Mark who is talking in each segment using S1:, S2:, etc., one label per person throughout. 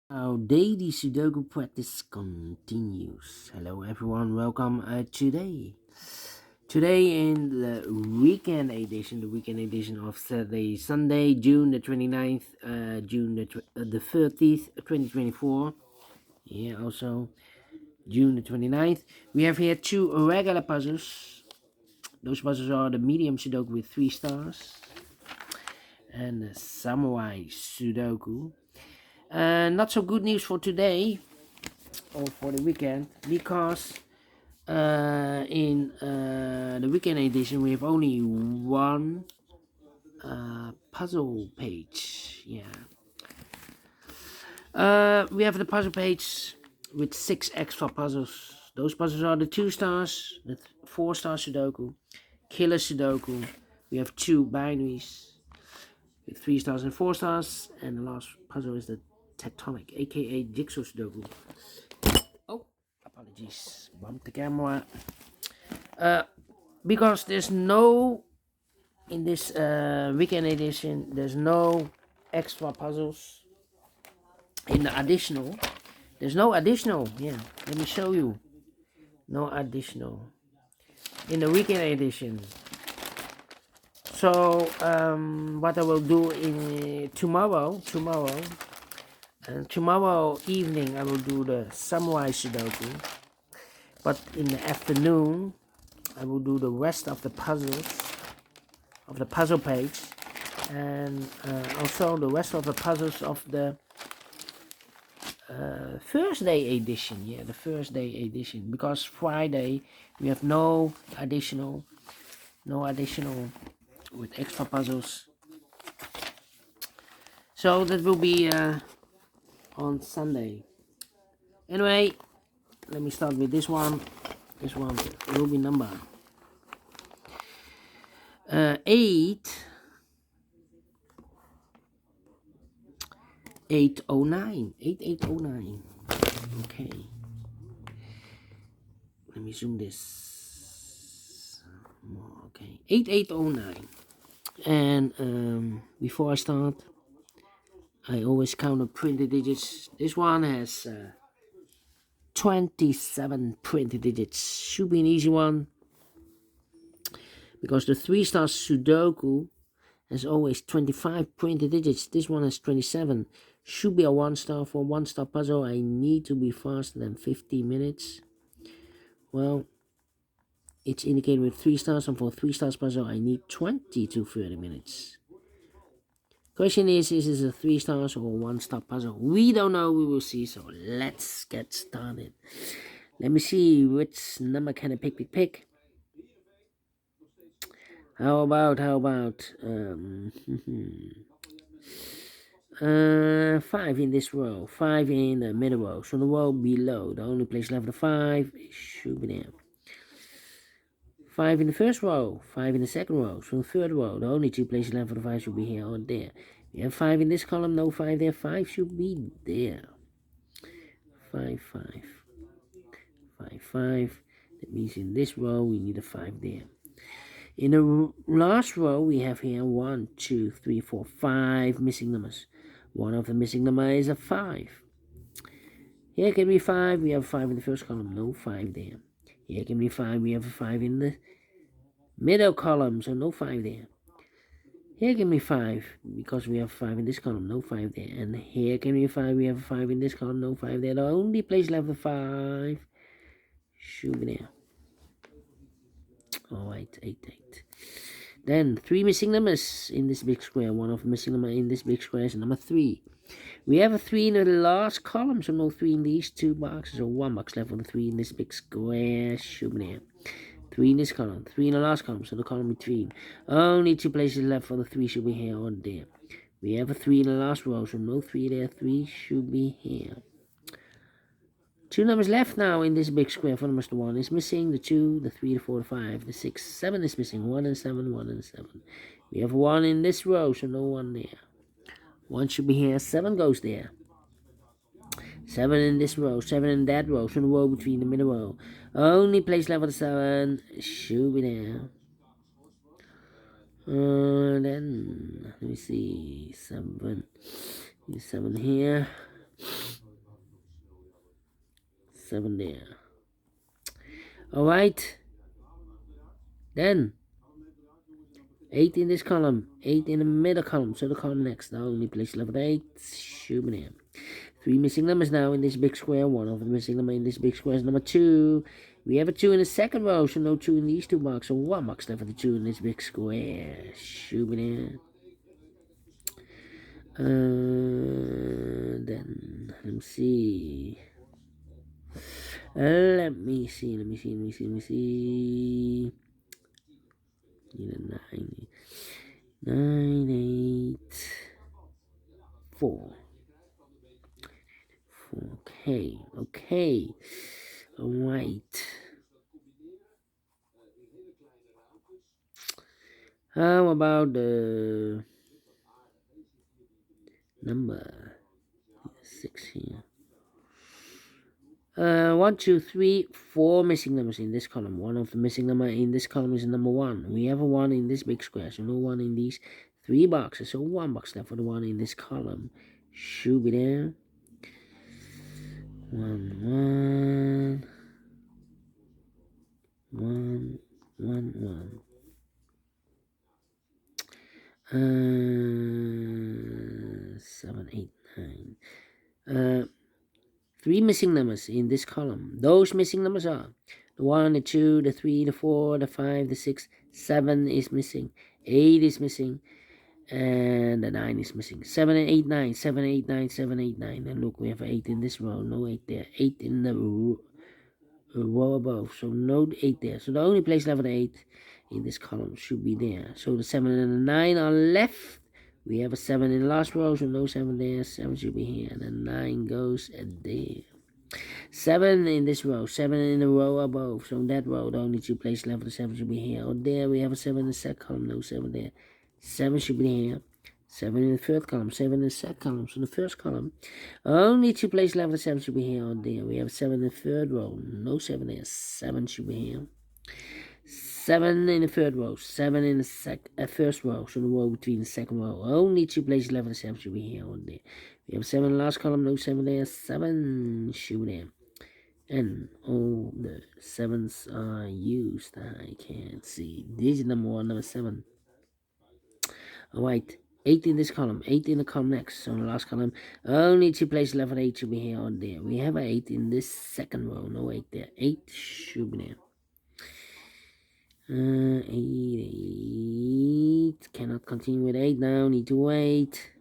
S1: Our daily Sudoku practice continues. Hello everyone, welcome today in the weekend edition of Saturday, Sunday, June the 29th, June the 30th, 2024. Yeah, also June the 29th. We have here two regular puzzles. Those puzzles are the Medium Sudoku with 3 stars and the Samurai Sudoku. Not so good news for today or for the weekend because in the weekend edition we have only one puzzle page. Yeah, we have the puzzle page with 6 extra puzzles. Those puzzles are the 2 stars, the 4-star Sudoku, Killer Sudoku. We have 2 binaries with 3 stars and 4 stars, and the last puzzle is the Tectonic, aka Jigsaw Sudoku. Oh, apologies, bumped the camera. Because there's no, in this weekend edition, there's no extra puzzles in the additional. There's no additional. Yeah, let me show you. No additional in the weekend edition. So what I will do in tomorrow evening I will do the Samurai Sudoku, but in the afternoon I will do the rest of the puzzles of the puzzle page, and also the rest of the puzzles of the Thursday edition. Yeah, the Thursday edition, because Friday we have no additional with extra puzzles. So that will be on Sunday. Anyway, let me start with this one. This one will be number 8809. Okay, let me zoom this more. Okay, 8809. And before I start, I always count the printed digits. This one has 27 printed digits. Should be an easy one, because the 3-star Sudoku has always 25 printed digits. This one has 27. Should be a 1-star. For 1-star puzzle, I need to be faster than 15 minutes. Well, it's indicated with 3 stars, and for 3 stars puzzle, I need 20 to 30 minutes. Question is this a 3 stars or 1-star puzzle? We don't know, we will see. So let's get started. Let me see which number can I pick. How about 5 in this row, 5 in the middle row, so the row below, the only place left for 5 should be there. 5 in the first row, 5 in the second row, so the third row, the only 2 places left for the 5 should be here or there. We have 5 in this column, no 5 there, 5 should be there. 5, 5, 5, 5. That means in this row we need a 5 there. In the last row we have here 1, 2, 3, 4, 5 missing numbers. One of the missing numbers is a 5. Here can be 5, we have a 5 in the first column, no 5 there. Here can be 5, we have a 5 in the middle column, so no 5 there. Here can be 5, because we have 5 in this column, no 5 there. And here can be 5, we have a 5 in this column, no 5 there. The only place left for 5 should be there. Alright, 8, 8. Then 3 missing numbers in this big square. One of the missing numbers in this big square is number 3. We have a 3 in the last column, so no 3 in these 2 boxes, or 1 box left for the 3 in this big square should be there. 3 in this column, 3 in the last column, so the column between. Only 2 places left for the 3 should be here or there. We have a 3 in the last row, so no 3 there, 3 should be here. 2 numbers left now in this big square. For numbers, the 1 is missing, the 2, the 3, the 4, the 5, the 6, 7 is missing, 1 and 7, 1 and 7. We have 1 in this row, so no 1 there. 1 should be here, 7 goes there. 7 in this row, 7 in that row, so the row between the middle row. Only place left for the 7 should be there. Then, let me see, 7 here. 7 there. Alright. Then 8 in this column, 8 in the middle column, so the column next. Now only place level 8. Shoot there. 3 missing numbers now in this big square. One of the missing number in this big square is number 2. We have a 2 in the second row, so no 2 in these two boxes. So 1 box left for the 2 in this big square. Shoot there. Then let me see. Let me see. Need a 9, 8, 4. Okay. Alright. How about the number 6 here? 1, 2, 3, 4 missing numbers in this column. One of the missing number in this column is number 1. We have a 1 in this big square, so no 1 in these 3 boxes. So 1 box left for the 1 in this column. Should be there. 1, 1, 1, 1. 7, 8, 9. 3 missing numbers in this column. Those missing numbers are the 1, the 2, the 3, the 4, the 5, the 6, 7 is missing, 8 is missing, and the 9 is missing. 7 and 8, 9, 7, 8, 9, 7, 8, 9. And look, we have 8 in this row, no 8 there. 8 in the row above, so no 8 there. So the only place left for the 8 in this column should be there. So the 7 and the 9 are left. We have a 7 in the last row, so no 7 there. 7 should be here, and then 9 goes there. 7 in this row, 7 in the row above. So in that row, the only 2 places left for the 7 should be here. Or there, we have a 7 in the second column, no 7 there. 7 should be here. 7 in the third column, 7 in the second column. So in the first column, only 2 places left for the 7 should be here or there. We have 7 in the third row, no 7 there. 7 should be here. 7 in the third row, 7 in the first row, so the row between the second row. Only 2 places left for the 7 should be here or there. We have 7 in the last column, no 7 there, 7 should be there. And all the 7s are used. I can't see. This is number 1, number 7. Alright, 8 in this column, 8 in the column next. So in the last column, only 2 places left for the 8 should be here or there. We have an 8 in this second row, no 8 there. 8 should be there. 8, cannot continue with 8 now, need to wait.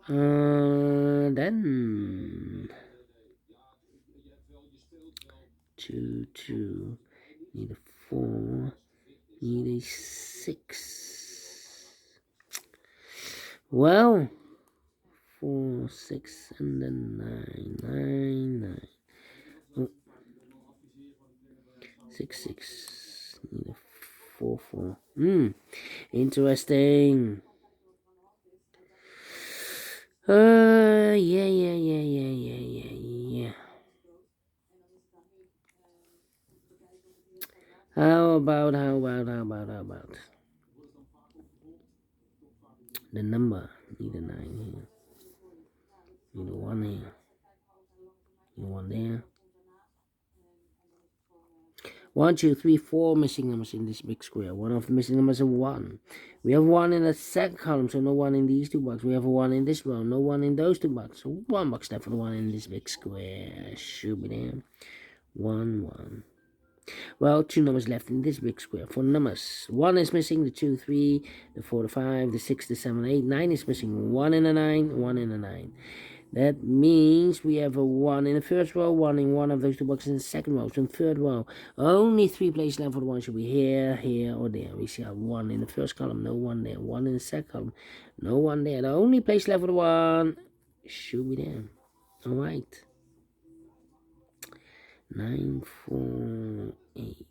S1: Then 2, need a 4, need a 6. Well, 4, 6, and then 9. Oh. 6. Need a 4. Interesting. Yeah. How about the number? Need a 9 here. Need a 1 here. Need 1 there. 1, 2, 3, 4 missing numbers in this big square. One of the missing numbers is 1. We have 1 in the second column, so no 1 in these 2 boxes. We have a 1 in this row, no 1 in those 2 boxes. So 1 box left for the 1 in this big square. Should be there. 1. Well, 2 numbers left in this big square. 4 numbers. 1 is missing, the 2, 3, the 4, the 5, the 6, the 7, 8. 9 is missing. 1 in the 9, 1 in the 9. That means we have a 1 in the first row, 1 in one of those 2 boxes in the second row. So in the third row, only 3 places left for the 1 should be here, or there. We see a 1 in the first column, no 1 there. 1 in the second column, no 1 there. The only place left for the 1 should be there. Alright. 9, 4, 8.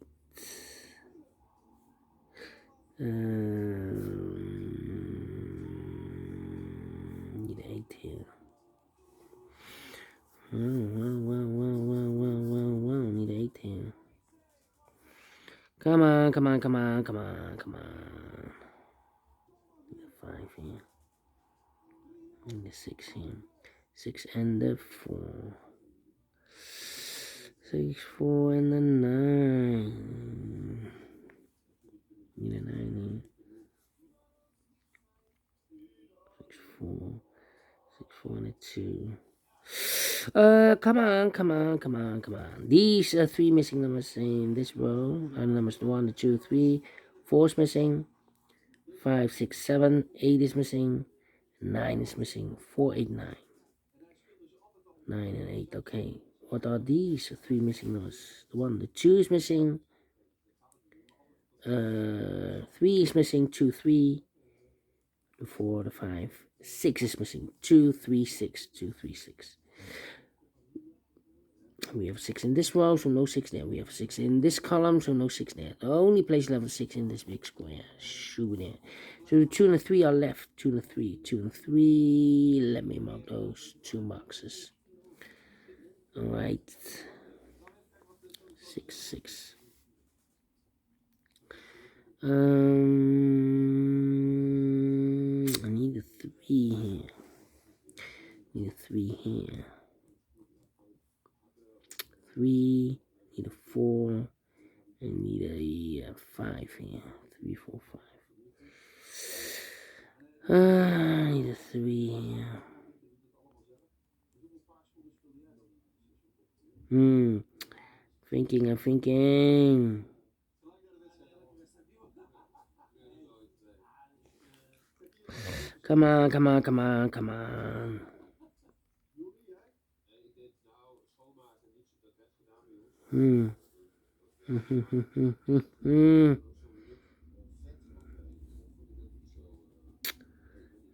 S1: Need 8 here. Well, need 8 here. Come on. Need a 5 here. Need a 6 here. 6 and a 4. 6, 4, and the 9. Need a 9 here. 6, 4. 6, 4, and a 2. Come on. These are 3 missing numbers in this row. Numbers 1, 2, 3. 4 is missing. 5, 6, 7. 8 is missing. 9 is missing. 4, 8, 9. 9 and 8. Okay. What are these 3 missing numbers? The 1, the 2 is missing. 3 is missing. 2, 3. The 4, the 5. 6 is missing. 2, 3, 6. 2, 3, 6. We have 6 in this row, so no 6 there. We have 6 in this column, so no 6 there. The only place left is 6 in this big square. Shoot there. So the 2 and the 3 are left. 2 and the 3. 2 and 3. Let me mark those 2 boxes. Alright. 6, 6. I need a 3 here. Need a 3 here. 3, need a 4, and need a 5 here. 3, 4, 5. I need a 3 here. I'm thinking. Come on.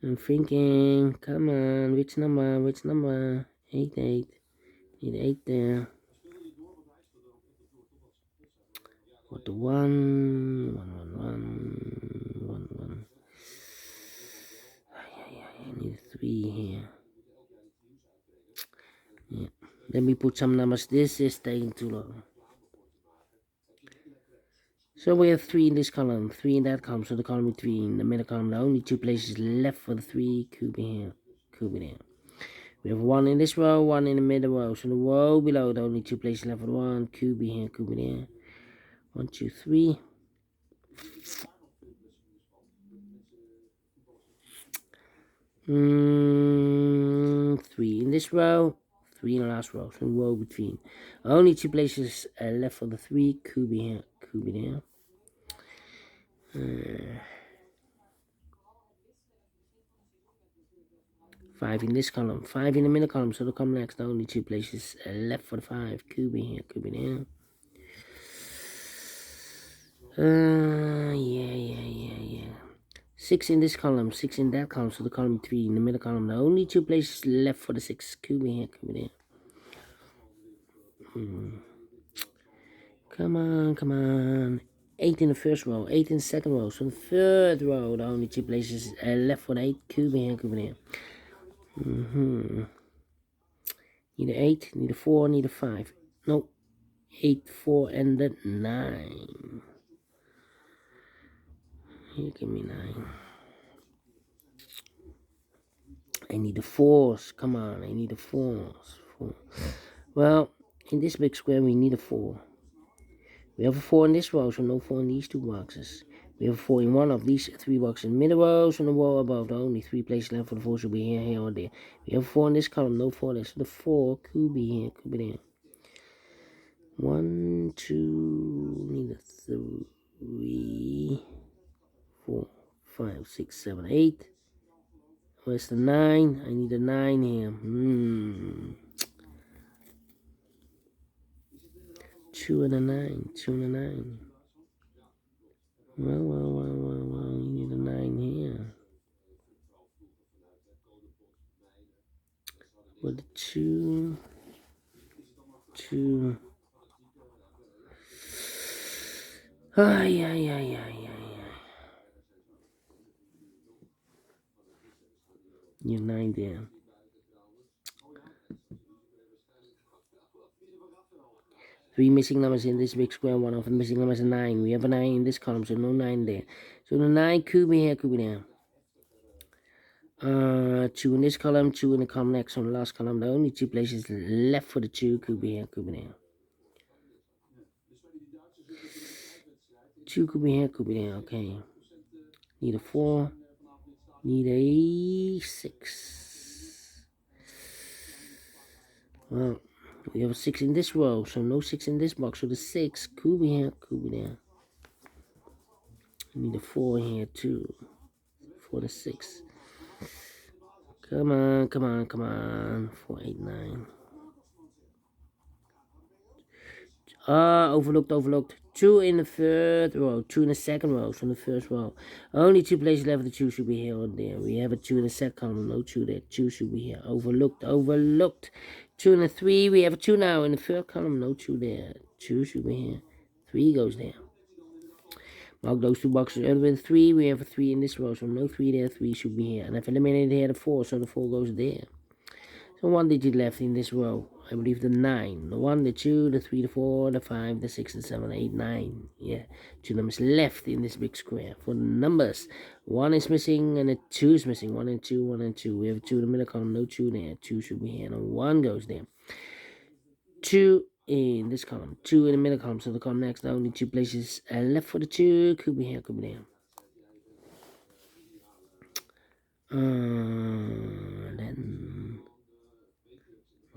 S1: I'm thinking. Come on. Which number? 8, 8. Need 8 there. What the 1, 1. I need a 3 here. Yeah. Let me put some numbers. This is taking too long. So we have 3 in this column, 3 in that column, so the column between the middle column, the only 2 places left for the 3 could be here, could be there. We have 1 in this row, 1 in the middle row, so the row below, the only 2 places left for the 1 could be here, could be there. 1, 2, 3. Three in this row, 3 in the last row, so the row between. Only 2 places left for the 3 could be here, could be there. 5 in this column, 5 in the middle column, so the column next, the only 2 places left for the 5 could be here, could be there. Yeah. 6 in this column, 6 in that column, so the column 3 in the middle column, the only 2 places left for the 6 could be here, could be there. Come on. 8 in the first row, 8 in the second row, so the third row, the only 2 places left for the 8 could be here, could be there. Need a 8, need a 4, need a 5. No, 8, 4, and the 9. Here, give me 9. I need the 4s. Come on, I need the 4s. 4. Well, in this big square, we need a 4. We have a 4 in this row, so no 4 in these 2 boxes. We have a 4 in one of these 3 boxes in the middle row, so the row above, the only 3 places left for the 4 should be here, or there. We have a 4 in this column, no 4 there, so the 4 could be here, could be there. 1, 2, need a 3, 4, 5, 6, 7, 8. Where's the 9? I need a 9 here. 2 and a 9. Well, you need a 9 here. With the 2. Ay. You're 9 there. 3 missing numbers in this big square, 1 of the missing numbers is 9. We have a 9 in this column, so no 9 there. So the 9 could be here, could be there. 2 in this column, 2 in the column next on the last column. The only 2 places left for the 2 could be here, could be there. 2 could be here, could be there. Okay. Need a 4. Need a 6. Well, we have a 6 in this row, so no 6 in this box. So the 6 could be here, could be there. Need a 4 here too for the 6. Come on, come on, come on. 4, 8, 9. Overlooked, overlooked. 2 in the third row, 2 in the second row from the first row. Only 2 places left. The 2 should be here or there. We have a 2 in the second column, no 2 there. 2 should be here. Overlooked, overlooked. 2 in the 3. We have a 2 now in the third column, no 2 there. 2 should be here. 3 goes there. Mark those 2 boxes. Other with 3, we have a 3 in this row, so no 3 there. 3 should be here. And I've eliminated here the 4, so the 4 goes there. So 1 digit left in this row. I believe the 9. The 1, the 2, the 3, the 4, the 5, the 6, the 7, 8, 9. Yeah. 2 numbers left in this big square. For the numbers, 1 is missing and a 2 is missing. 1 and 2, 1 and 2. We have 2 in the middle column, no 2 there. 2 should be here, and 1 goes there. 2 in this column, 2 in the middle column. So the column next, only 2 places left for the 2. Could be here, could be there. Then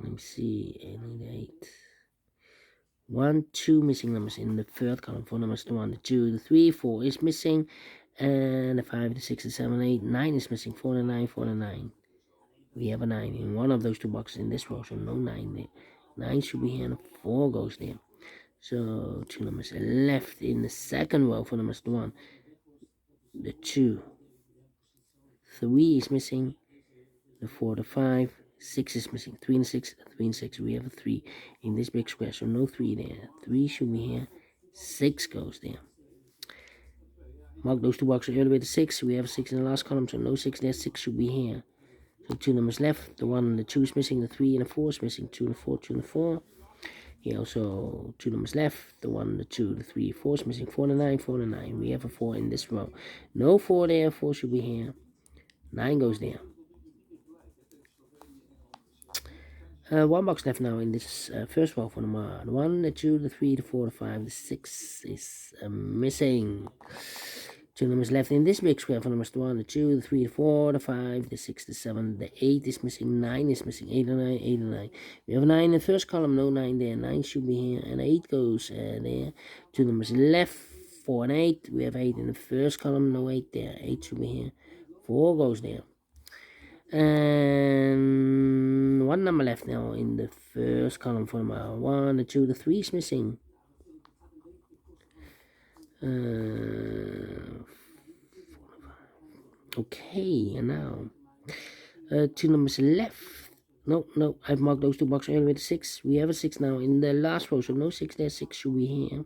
S1: let me see, 8. 1, 2 missing numbers in the third column. 4 numbers, the 1, the 2, the 3, 4 is missing, and the 5, the 6, the 7, 8, 9 is missing. 4 and 9, 4 and 9. We have a 9 in one of those 2 boxes in this row, so no 9 there. 9 should be here, and 4 goes there. So 2 numbers left in the second row. 4 numbers, the 1, the 2, 3 is missing, the 4, the 5, 6 is missing. 3 and 6, 3 and 6. We have a 3 in this big square, so no 3 there. 3 should be here. 6 goes there. Mark those 2 boxes earlier with the 6. We have a 6 in the last column, so no 6 there. 6 should be here. So 2 numbers left. The 1 and the 2 is missing. The 3 and the 4 is missing. 2 and the 4, 2 and the 4. Here also 2 numbers left. The 1, the 2, the 3, 4 is missing. 4 and 9, 4 and 9. We have a 4 in this row. No 4 there. 4 should be here. 9 goes there. 1 box left now in this first row for the 1, the 2, the 3, the 4, the 5, the 6 is missing. 2 numbers left in this big square for numbers 1, the 2, the 3, the 4, the 5, the 6, the 7, the 8 is missing. 9 is missing. 8 and 9, 8 and 9. We have a 9 in the first column, no 9 there. 9 should be here, and 8 goes there. 2 numbers left, 4 and 8. We have 8 in the first column, no 8 there. 8 should be here. 4 goes there. And 1 number left now in the first column for number 1, the 2, the 3 is missing. Okay, and now 2 numbers left. No, I've marked those 2 boxes earlier with a 6. We have a 6 now in the last row, so no 6 there. 6 should be here.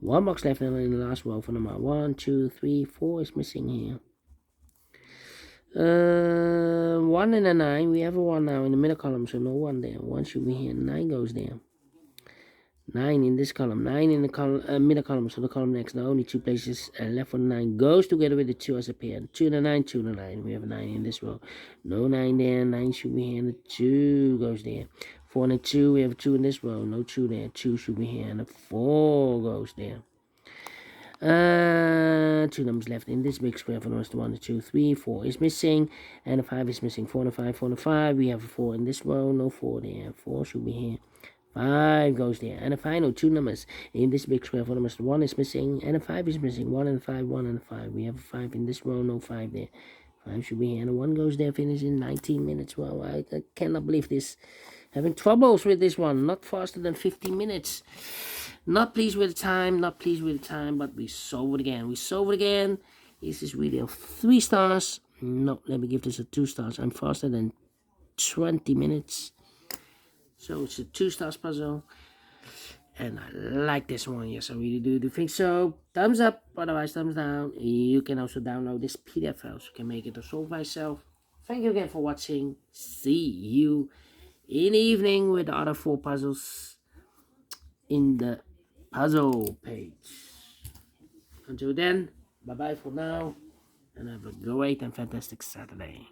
S1: 1 box left now in the last row for number 1, 2, 3, 4 is missing here. 1 and a 9. We have a 1 now in the middle column, so no 1 there. 1 should be here. 9 goes there. 9 in this column. 9 in the column, middle column, so the column next. Now only 2 places left for the 9 goes together with the 2 as a pair. 2 and a 9, 2 and a 9. We have a 9 in this row. No 9 there. 9 should be here, and the 2 goes there. 4 and a 2. We have a 2 in this row. No 2 there. 2 should be here, and the 4 goes there. 2 numbers left in this big square for the rest of 1, 2, 3, 4 is missing, and a 5 is missing. 4 and a 5, 4 and a 5. We have a 4 in this row, no 4 there. 4 should be here. 5 goes there. And the final 2 numbers in this big square for the rest of 1 is missing, and a 5 is missing. 1 and 5, 1 and 5. We have a 5 in this row, no 5 there. 5 should be here, and a 1 goes there. Finish in 19 minutes. Wow, I cannot believe this. Having troubles with this one. Not faster than 15 minutes. Not pleased with the time, but we solve it again. Is this video 3 stars? No, let me give this a 2 stars. I'm faster than 20 minutes. So it's a 2 stars puzzle. And I like this one. Yes, I really do think so. Thumbs up, otherwise thumbs down. You can also download this PDF file so you can make it or solve myself. Thank you again for watching. See you in the evening with the other 4 puzzles in the puzzle page. Until then, bye bye for now, and have a great and fantastic Saturday.